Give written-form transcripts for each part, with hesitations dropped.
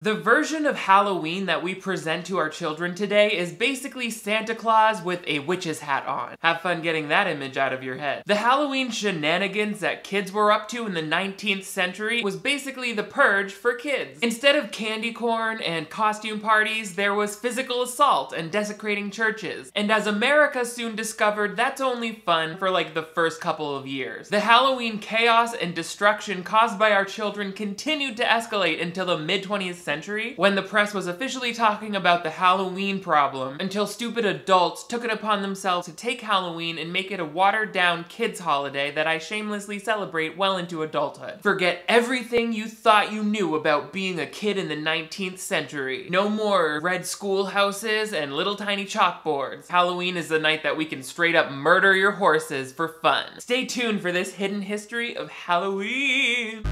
The version of Halloween that we present to our children today is basically Santa Claus with a witch's hat on. Have fun getting that image out of your head. The Halloween shenanigans that kids were up to in the 19th century was basically the purge for kids. Instead of candy corn and costume parties, there was physical assault and desecrating churches. And as America soon discovered, that's only fun for like the first couple of years. The Halloween chaos and destruction caused by our children continued to escalate until the mid-20th century, when the press was officially talking about the Halloween problem, until stupid adults took it upon themselves to take Halloween and make it a watered-down kids' holiday that I shamelessly celebrate well into adulthood. Forget everything you thought you knew about being a kid in the 19th century. No more red schoolhouses and little tiny chalkboards. Halloween is the night that we can straight up murder your horses for fun. Stay tuned for this hidden history of Halloween.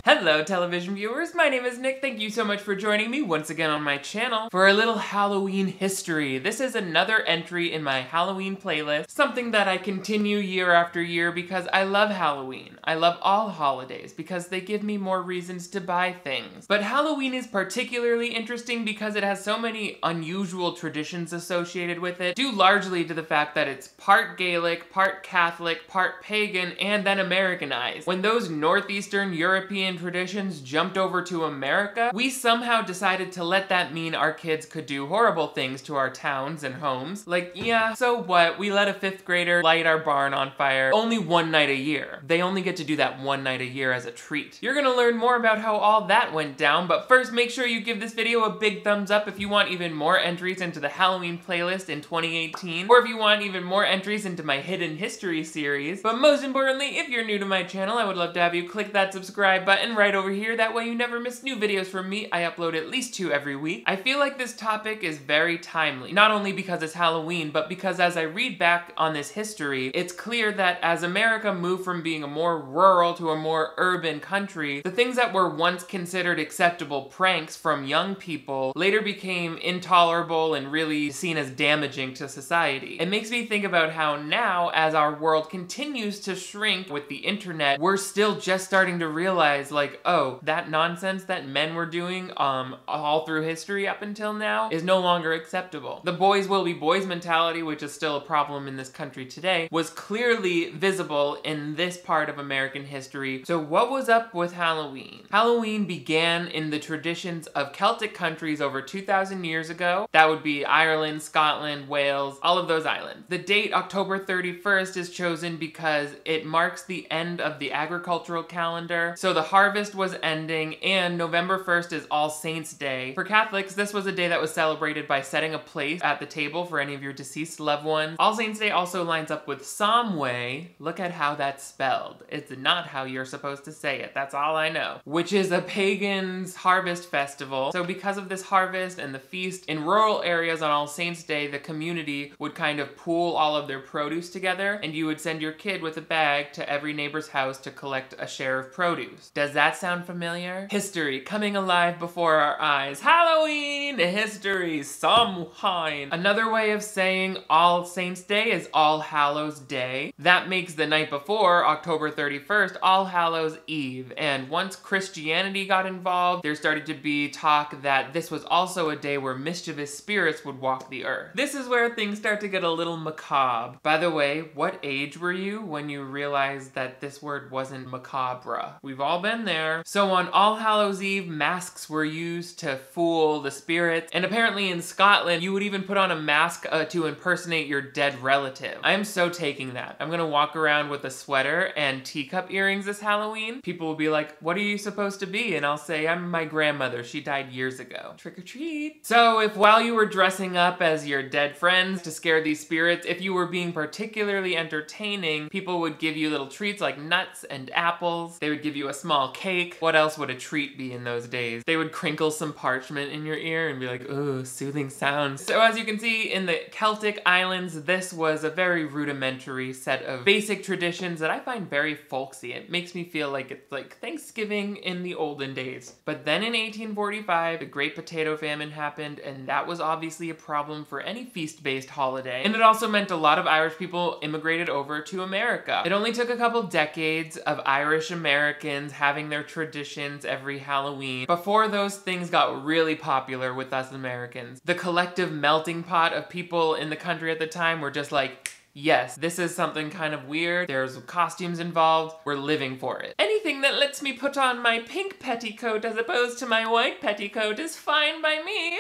Hello television viewers, my name is Nick. Thank you so much for joining me once again on my channel for a little Halloween history. This is another entry in my Halloween playlist, something that I continue year after year because I love Halloween. I love all holidays because they give me more reasons to buy things. But Halloween is particularly interesting because it has so many unusual traditions associated with it, due largely to the fact that it's part Gaelic, part Catholic, part pagan, and then Americanized. When those Northeastern European traditions jumped over to America, we somehow decided to let that mean our kids could do horrible things to our towns and homes. Like, yeah, so what? We let a 5th grader light our barn on fire only one night a year. They only get to do that one night a year as a treat. You're gonna learn more about how all that went down, but first make sure you give this video a big thumbs up if you want even more entries into the Halloween playlist in 2018, or if you want even more entries into my hidden history series. But most importantly, if you're new to my channel, I would love to have you click that subscribe button right over here. That way you never miss new videos from me. I upload at least 2 every week. I feel like this topic is very timely, not only because it's Halloween, but because as I read back on this history, it's clear that as America moved from being a more rural to a more urban country, the things that were once considered acceptable pranks from young people later became intolerable and really seen as damaging to society. It makes me think about how now, as our world continues to shrink with the internet, we're still just starting to realize, like, oh, that nonsense that men were doing all through history up until now is no longer acceptable. The boys will be boys mentality, which is still a problem in this country today, was clearly visible in this part of American history. So what was up with Halloween? Halloween began in the traditions of Celtic countries over 2,000 years ago. That would be Ireland, Scotland, Wales, all of those islands. The date October 31st is chosen because it marks the end of the agricultural calendar. So the harvest was ending, and November 1st is All Saints' Day. For Catholics, this was a day that was celebrated by setting a place at the table for any of your deceased loved ones. All Saints' Day also lines up with Samhain. Look at how that's spelled. It's not how you're supposed to say it, that's all I know. Which is a pagan's harvest festival. So because of this harvest and the feast, in rural areas on All Saints' Day, the community would kind of pool all of their produce together, and you would send your kid with a bag to every neighbor's house to collect a share of produce. Does that sound familiar? History coming alive before our eyes. Halloween history, Samhain. Another way of saying All Saints' Day is All Hallows' Day. That makes the night before, October 31st, All Hallows' Eve. And once Christianity got involved, there started to be talk that this was also a day where mischievous spirits would walk the earth. This is where things start to get a little macabre. By the way, what age were you when you realized that this word wasn't macabre? We've all been there. So on All Hallows' Eve, masks were used to fool the spirits, and apparently in Scotland, you would even put on a mask to impersonate your dead relative. I am so taking that. I'm gonna walk around with a sweater and teacup earrings this Halloween. People will be like, what are you supposed to be? And I'll say, I'm my grandmother. She died years ago. Trick or treat. So if while you were dressing up as your dead friends to scare these spirits, if you were being particularly entertaining, people would give you little treats like nuts and apples. They would give you a small cake. What else would a treat be in those days? They would crinkle some parchment in your ear and be like, ooh, soothing sounds. So as you can see, in the Celtic islands, this was a very rudimentary set of basic traditions that I find very folksy. It makes me feel like it's like Thanksgiving in the olden days. But then in 1845, the Great Potato Famine happened, and that was obviously a problem for any feast-based holiday. And it also meant a lot of Irish people immigrated over to America. It only took a couple decades of Irish Americans having having their traditions every Halloween before those things got really popular with us Americans. The collective melting pot of people in the country at the time were just like, yes, this is something kind of weird. There's costumes involved. We're living for it. Anything that lets me put on my pink petticoat as opposed to my white petticoat is fine by me.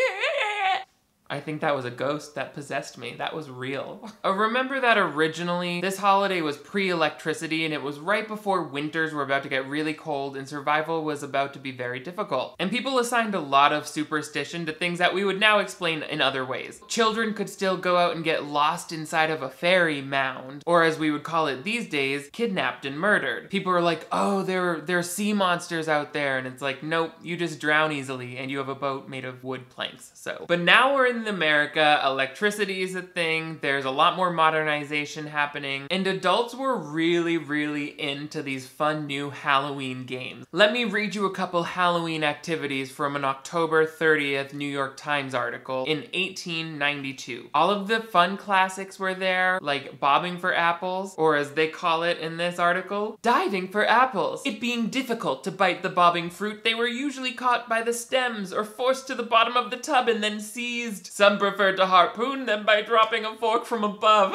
I think that was a ghost that possessed me. That was real. Remember that originally this holiday was pre-electricity and it was right before winters were about to get really cold and survival was about to be very difficult. And people assigned a lot of superstition to things that we would now explain in other ways. Children could still go out and get lost inside of a fairy mound, or as we would call it these days, kidnapped and murdered. People are like, oh, there are sea monsters out there, and it's like, nope, you just drown easily and you have a boat made of wood planks. So, but now we're in America, electricity is a thing, there's a lot more modernization happening, and adults were really, really into these fun new Halloween games. Let me read you a couple Halloween activities from an October 30th New York Times article in 1892. All of the fun classics were there, like bobbing for apples, or as they call it in this article, diving for apples. It being difficult to bite the bobbing fruit, they were usually caught by the stems or forced to the bottom of the tub and then seized. Some preferred to harpoon them by dropping a fork from above.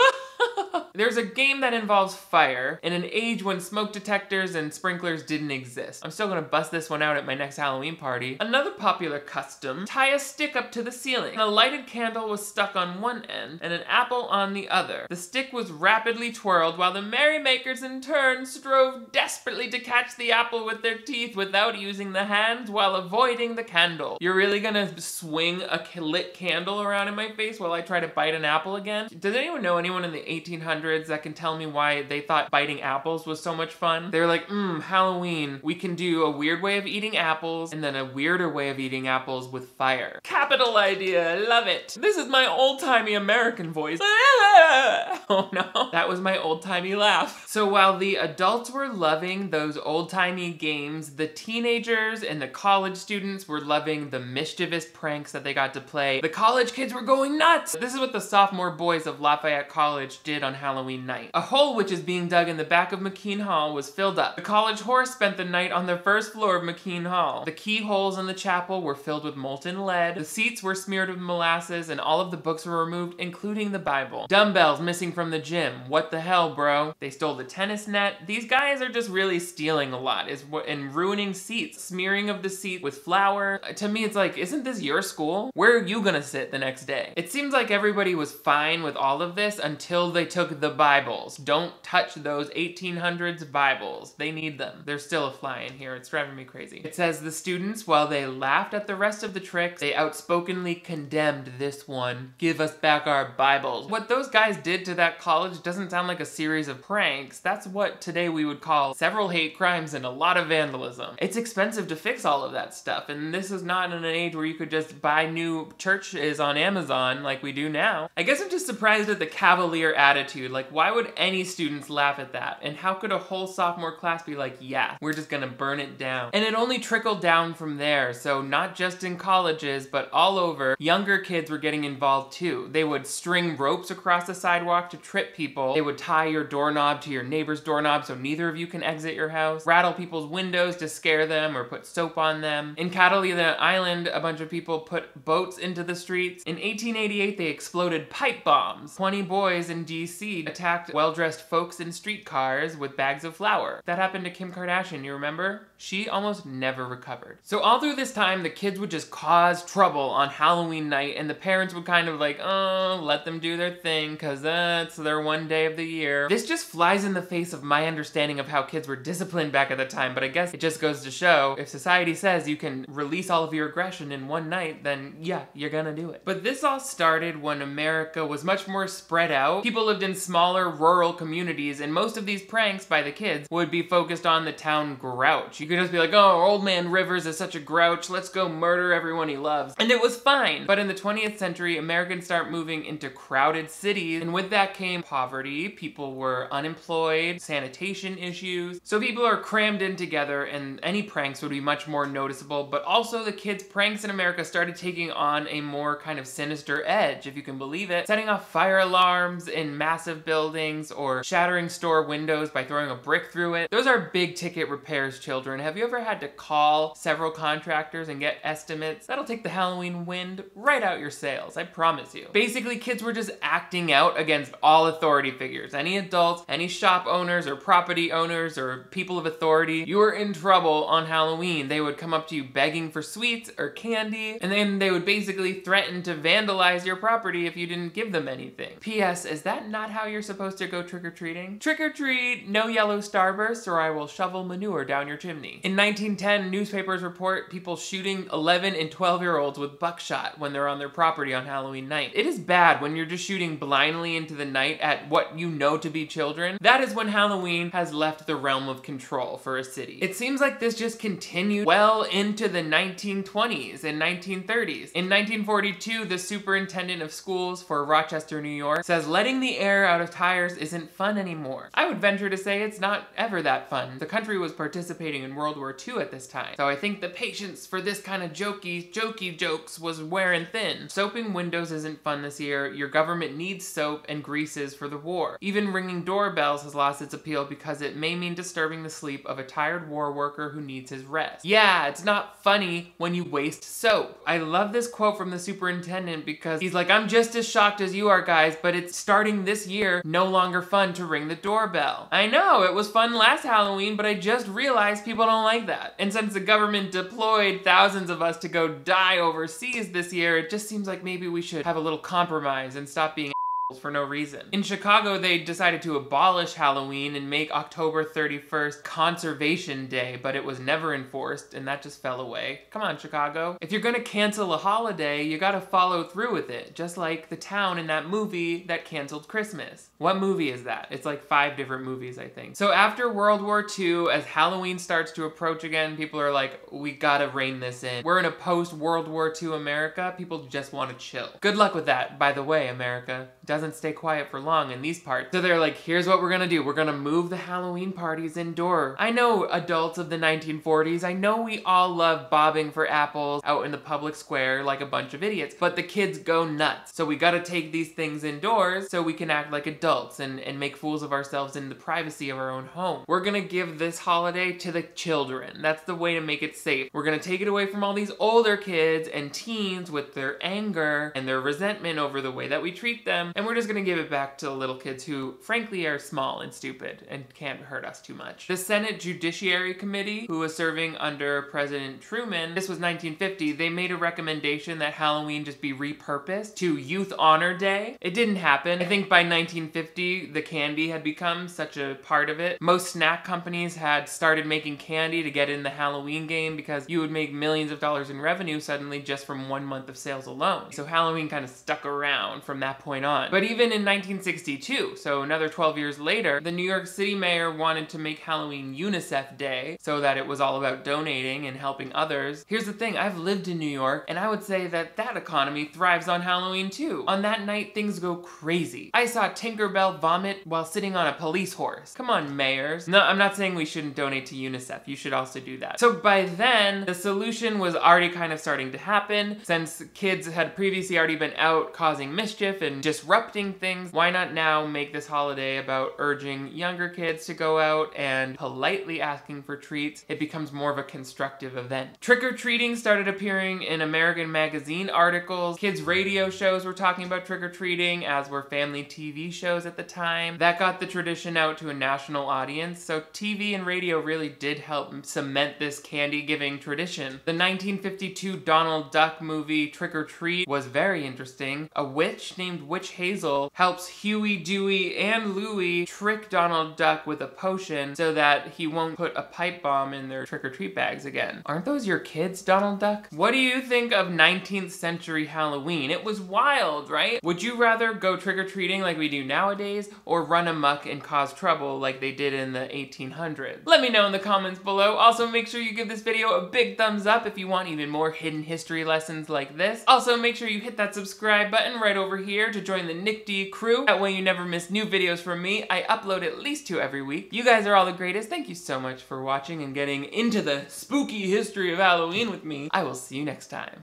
There's a game that involves fire in an age when smoke detectors and sprinklers didn't exist. I'm still gonna bust this one out at my next Halloween party. Another popular custom, tie a stick up to the ceiling. A lighted candle was stuck on one end and an apple on the other. The stick was rapidly twirled while the merrymakers in turn strove desperately to catch the apple with their teeth without using the hands while avoiding the candle. You're really gonna swing a lit candle around in my face while I try to bite an apple again? Does anyone know anyone in the 1800s that can tell me why they thought biting apples was so much fun? They're like, Halloween, we can do a weird way of eating apples and then a weirder way of eating apples with fire. Capital idea, love it. This is my old-timey American voice. Oh no, that was my old-timey laugh. So while the adults were loving those old-timey games, the teenagers and the college students were loving the mischievous pranks that they got to play. The college kids were going nuts. This is what the sophomore boys of Lafayette College did on Halloween night. A hole which is being dug in the back of McKean Hall was filled up. The college horse spent the night on the first floor of McKean Hall. The keyholes in the chapel were filled with molten lead. The seats were smeared with molasses and all of the books were removed, including the Bible. Dumbbells missing from the gym. What the hell, bro? They stole the tennis net. These guys are just really stealing a lot and ruining seats. Smearing of the seat with flour. To me, it's like, isn't this your school? Where are you gonna sit the next day? It seems like everybody was fine with all of this until they took the Bibles. Don't touch those 1800s Bibles. They need them. There's still a fly in here. It's driving me crazy. It says the students, while they laughed at the rest of the tricks, they outspokenly condemned this one. Give us back our Bibles. What those guys did to that college doesn't sound like a series of pranks. That's what today we would call several hate crimes and a lot of vandalism. It's expensive to fix all of that stuff, and this is not in an age where you could just buy new churches on Amazon like we do now. I guess I'm just surprised at the cavalier attitude. Like, why would any students laugh at that? And how could a whole sophomore class be like, yeah, we're just gonna burn it down? And it only trickled down from there, so not just in colleges, but all over, younger kids were getting involved too. They would string ropes across the sidewalk to trip people. They would tie your doorknob to your neighbor's doorknob so neither of you can exit your house. Rattle people's windows to scare them or put soap on them. In Catalina Island, a bunch of people put boats into the streets. In 1888, they exploded pipe bombs. 20 boys in DC attacked well-dressed folks in streetcars with bags of flour. That happened to Kim Kardashian, you remember? She almost never recovered. So all through this time, the kids would just cause trouble on Halloween night, and the parents would kind of like, oh, let them do their thing, cause it's their one day of the year. This just flies in the face of my understanding of how kids were disciplined back at the time, but I guess it just goes to show, if society says you can release all of your aggression in one night, then yeah, you're gonna do it. But this all started when America was much more spread out. People lived in smaller rural communities, and most of these pranks by the kids would be focused on the town grouch. You could just be like, oh, old man Rivers is such a grouch, let's go murder everyone he loves. And it was fine. But in the 20th century, Americans start moving into crowded cities, and with that came poverty. People were unemployed, sanitation issues. So people are crammed in together, and any pranks would be much more noticeable, but also the kids' pranks in America started taking on a more kind of sinister edge, if you can believe it. Setting off fire alarms in massive buildings, or shattering store windows by throwing a brick through it. Those are big ticket repairs, children, have you ever had to call several contractors and get estimates? That'll take the Halloween wind right out your sails, I promise you. Basically, kids were just acting out against all authority figures. Any adults, any shop owners or property owners or people of authority, you were in trouble on Halloween. They would come up to you begging for sweets or candy, and then they would basically threaten to vandalize your property if you didn't give them anything. P.S. Is that not how you're supposed to go trick-or-treating? Trick-or-treat, no yellow starbursts, or I will shovel manure down your chimney. In 1910, newspapers report people shooting 11 and 12-year-olds with buckshot when they're on their property on Halloween night. It is bad when you're just shooting blindly into the night at what you know to be children. That is when Halloween has left the realm of control for a city. It seems like this just continued well into the 1920s and 1930s. In 1942, the superintendent of schools for Rochester, New York, says letting the air out of tires isn't fun anymore. I would venture to say it's not ever that fun. The country was participating in World War II at this time, so I think the patience for this kind of jokey jokes was wearing thin. Soaping windows isn't fun this year. Your government needs soap and greases for the war. Even ringing doorbells has lost its appeal because it may mean disturbing the sleep of a tired war worker who needs his rest. Yeah, it's not funny when you waste soap. I love this quote from the superintendent because he's like, I'm just as shocked as you are, guys, but it's starting this year no longer fun to ring the doorbell. I know, it was fun last Halloween, but I just realized people don't like that. And since the government deployed thousands of us to go die overseas this year, it just seems like maybe we should have a little compromise and stop being for no reason. In Chicago, they decided to abolish Halloween and make October 31st Conservation Day, but it was never enforced, and that just fell away. Come on, Chicago. If you're gonna cancel a holiday, you gotta follow through with it, just like the town in that movie that canceled Christmas. What movie is that? It's like 5 different movies, I think. So after World War II, as Halloween starts to approach again, people are like, we gotta rein this in. We're in a post-World War II America. People just wanna chill. Good luck with that, by the way, America. Doesn't stay quiet for long in these parts. So they're like, here's what we're gonna do. We're gonna move the Halloween parties indoor. I know adults of the 1940s, I know we all love bobbing for apples out in the public square like a bunch of idiots, but the kids go nuts. So we gotta take these things indoors so we can act like adults and make fools of ourselves in the privacy of our own home. We're gonna give this holiday to the children. That's the way to make it safe. We're gonna take it away from all these older kids and teens with their anger and their resentment over the way that we treat them, and we're just gonna give it back to the little kids who, frankly, are small and stupid and can't hurt us too much. The Senate Judiciary Committee, who was serving under President Truman, this was 1950, they made a recommendation that Halloween just be repurposed to Youth Honor Day. It didn't happen. I think by 1950, the candy had become such a part of it. Most snack companies had started making candy to get in the Halloween game because you would make millions of dollars in revenue suddenly just from 1 month of sales alone. So Halloween kind of stuck around from that point on. But even in 1962, so another 12 years later, the New York City mayor wanted to make Halloween UNICEF Day so that it was all about donating and helping others. Here's the thing, I've lived in New York, and I would say that that economy thrives on Halloween too. On that night, things go crazy. I saw Tinkerbell vomit while sitting on a police horse. Come on, mayors. No, I'm not saying we shouldn't donate to UNICEF. You should also do that. So by then, the solution was already kind of starting to happen. Since kids had previously already been out causing mischief and disrupting things, why not now make this holiday about urging younger kids to go out and politely asking for treats? It becomes more of a constructive event. Trick-or-treating started appearing in American magazine articles. Kids' radio shows were talking about trick-or-treating, as were family TV shows at the time. That got the tradition out to a national audience, so TV and radio really did help cement this candy-giving tradition. The 1952 Donald Duck movie Trick or Treat was very interesting. A witch named Witch Hazel helps Huey, Dewey, and Louie trick Donald Duck with a potion so that he won't put a pipe bomb in their trick-or-treat bags again. Aren't those your kids, Donald Duck? What do you think of 19th century Halloween? It was wild, right? Would you rather go trick-or-treating like we do nowadays, or run amok and cause trouble like they did in the 1800s? Let me know in the comments below. Also, make sure you give this video a big thumbs up if you want even more hidden history lessons like this. Also, make sure you hit that subscribe button right over here to join the Nick D crew. That way you never miss new videos from me. I upload at least 2 every week. You guys are all the greatest. Thank you so much for watching and getting into the spooky history of Halloween with me. I will see you next time.